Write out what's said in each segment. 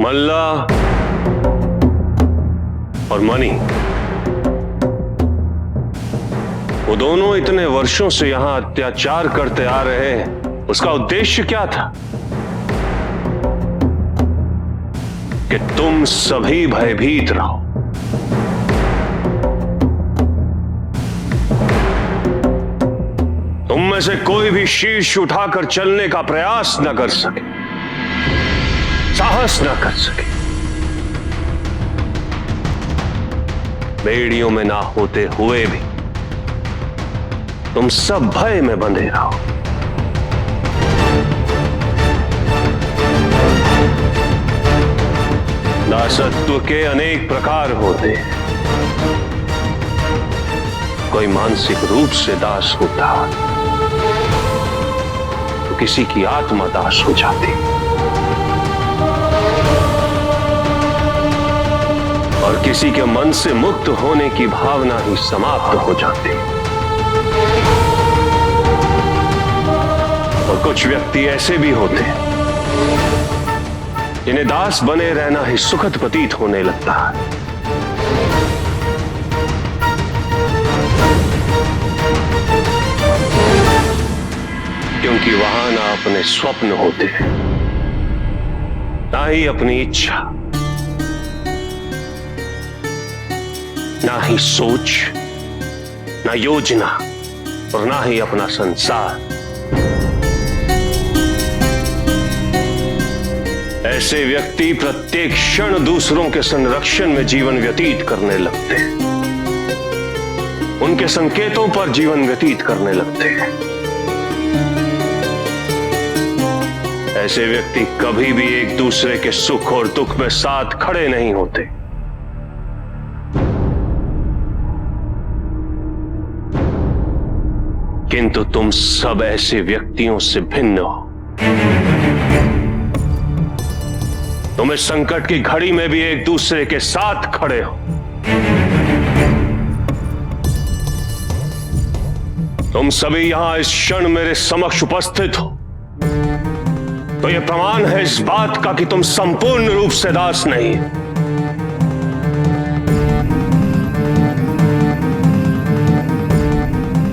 मल्ला और मणि, वो दोनों इतने वर्षों से यहां अत्याचार करते आ रहे हैं, उसका उद्देश्य क्या था? कि तुम सभी भयभीत रहो। तुम में से कोई भी शीर्ष उठाकर चलने का प्रयास न कर सके, साहस न कर सके। बेड़ियों में ना होते हुए भी तुम सब भय में बंधे रहो। दासत्व के अनेक प्रकार होते हैं। कोई मानसिक रूप से दास होता तो किसी की आत्मा दास हो जाती, और किसी के मन से मुक्त होने की भावना ही समाप्त हो जाती। और कुछ व्यक्ति ऐसे भी होते हैं जिन्हें दास बने रहना ही सुखद प्रतीत होने लगता है। क्योंकि वहां ना अपने स्वप्न होते हैं, ना ही अपनी इच्छा, ना ही सोच, ना योजना, और ना ही अपना संसार। ऐसे व्यक्ति प्रत्येक क्षण दूसरों के संरक्षण में जीवन व्यतीत करने लगते हैं, उनके संकेतों पर जीवन व्यतीत करने लगते हैं। ऐसे व्यक्ति कभी भी एक दूसरे के सुख और दुख में साथ खड़े नहीं होते। किंतु तुम सब ऐसे व्यक्तियों से भिन्न हो। तुम इस संकट की घड़ी में भी एक दूसरे के साथ खड़े हो। तुम सभी यहां इस क्षण मेरे समक्ष उपस्थित हो, तो यह प्रमाण है इस बात का कि तुम संपूर्ण रूप से दास नहीं हो।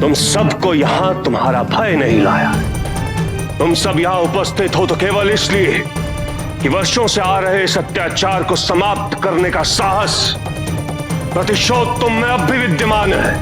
तुम सबको यहां तुम्हारा भय नहीं लाया। तुम सब यहां उपस्थित हो तो केवल इसलिए कि वर्षों से आ रहे इस अत्याचार को समाप्त करने का साहस, प्रतिशोध तुम में अब भी विद्यमान है।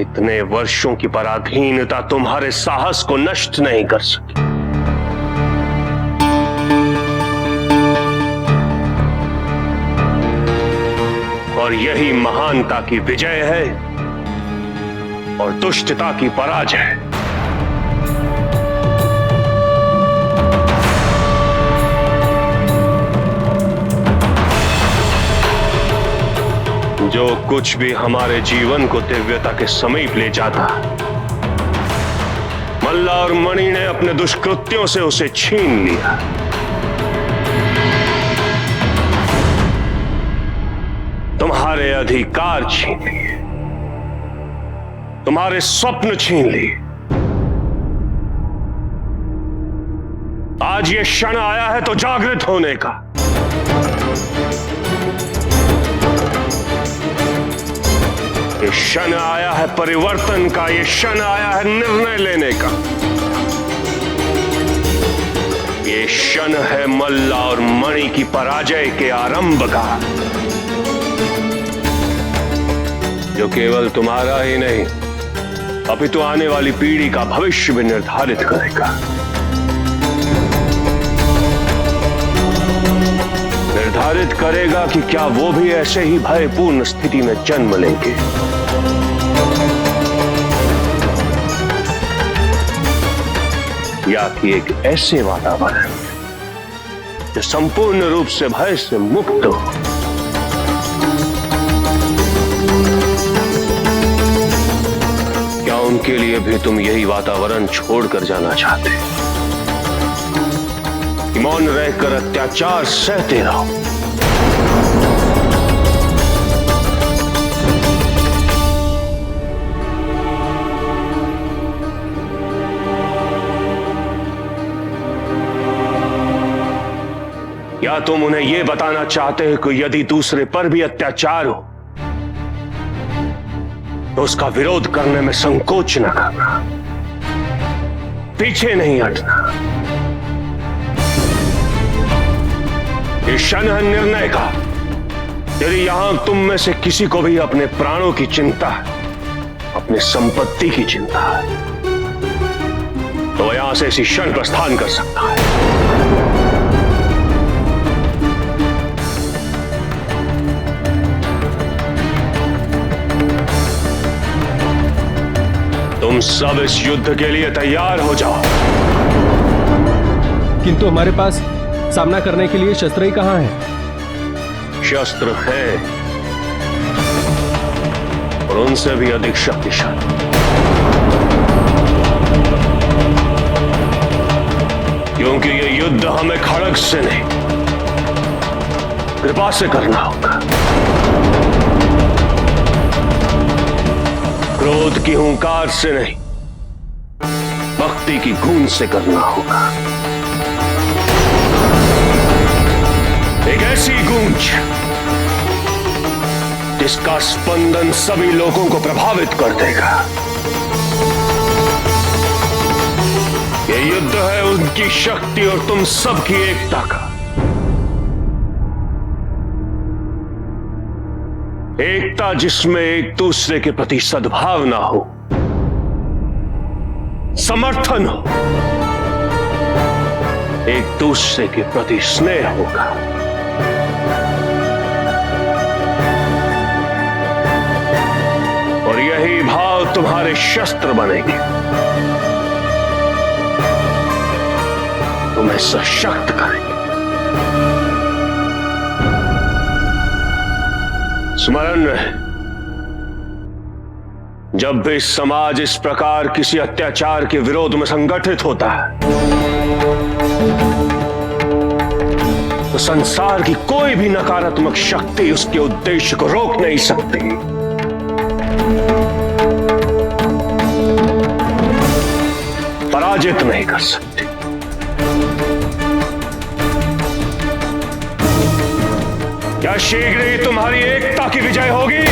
इतने वर्षों की पराधीनता तुम्हारे साहस को नष्ट नहीं कर सकी। और यही महानता की विजय है और दुष्टता की पराजय। जो कुछ भी हमारे जीवन को दिव्यता के समीप ले जाता, मल्ला और मणि ने अपने दुष्कृत्यों से उसे छीन लिया। तुम्हारे अधिकार छीन लिए, तुम्हारे स्वप्न छीन लिए। आज ये क्षण आया है तो जागृत होने का। ये क्षण आया है परिवर्तन का, ये क्षण आया है निर्णय लेने का। ये क्षण है मल्ला और मणि की पराजय के आरंभ का, जो केवल तुम्हारा ही नहीं अपितु आने वाली पीढ़ी का भविष्य भी निर्धारित करेगा। निर्धारित करेगा कि क्या वो भी ऐसे ही भयपूर्ण स्थिति में जन्म लेंगे, या कि एक ऐसे वातावरण जो संपूर्ण रूप से भय से मुक्त हो। क्या उनके लिए भी तुम यही वातावरण छोड़कर जाना चाहते? मौन रहकर अत्याचार सहते रहो। या तुम उन्हें यह बताना चाहते हो कि यदि दूसरे पर भी अत्याचार हो तो उसका विरोध करने में संकोच न करना, पीछे नहीं हटना। ये क्षण है निर्णय का। यदि यहां तुम में से किसी को भी अपने प्राणों की चिंता है, अपनी संपत्ति की चिंता है, तो यहां से इसी क्षण प्रस्थान कर सकता है। तुम सब इस युद्ध के लिए तैयार हो जाओ। किंतु हमारे पास सामना करने के लिए शस्त्र ही कहां है? शस्त्र है और उनसे भी अधिक शक्तिशाली। क्योंकि ये युद्ध हमें खड़ग से नहीं, कृपा से करना होगा। क्रोध की हुंकार से नहीं, भक्ति की गूंज से करना होगा। एक ऐसी गूंज जिसका स्पंदन सभी लोगों को प्रभावित कर देगा। यह युद्ध है उनकी शक्ति और तुम सबकी एकता का। एकता जिसमें एक दूसरे के प्रति सद्भावना हो, समर्थन हो, एक दूसरे के प्रति स्नेह होगा। और यही भाव तुम्हारे शस्त्र बनेंगे, तुम्हें सशक्त करेंगे। स्मरण रहे, जब भी समाज इस प्रकार किसी अत्याचार के विरोध में संगठित होता है तो संसार की कोई भी नकारात्मक शक्ति उसके उद्देश्य को रोक नहीं सकती। पराजित नहीं कर सकती। क्या शीघ्र ही तुम्हारी एकता की विजय होगी?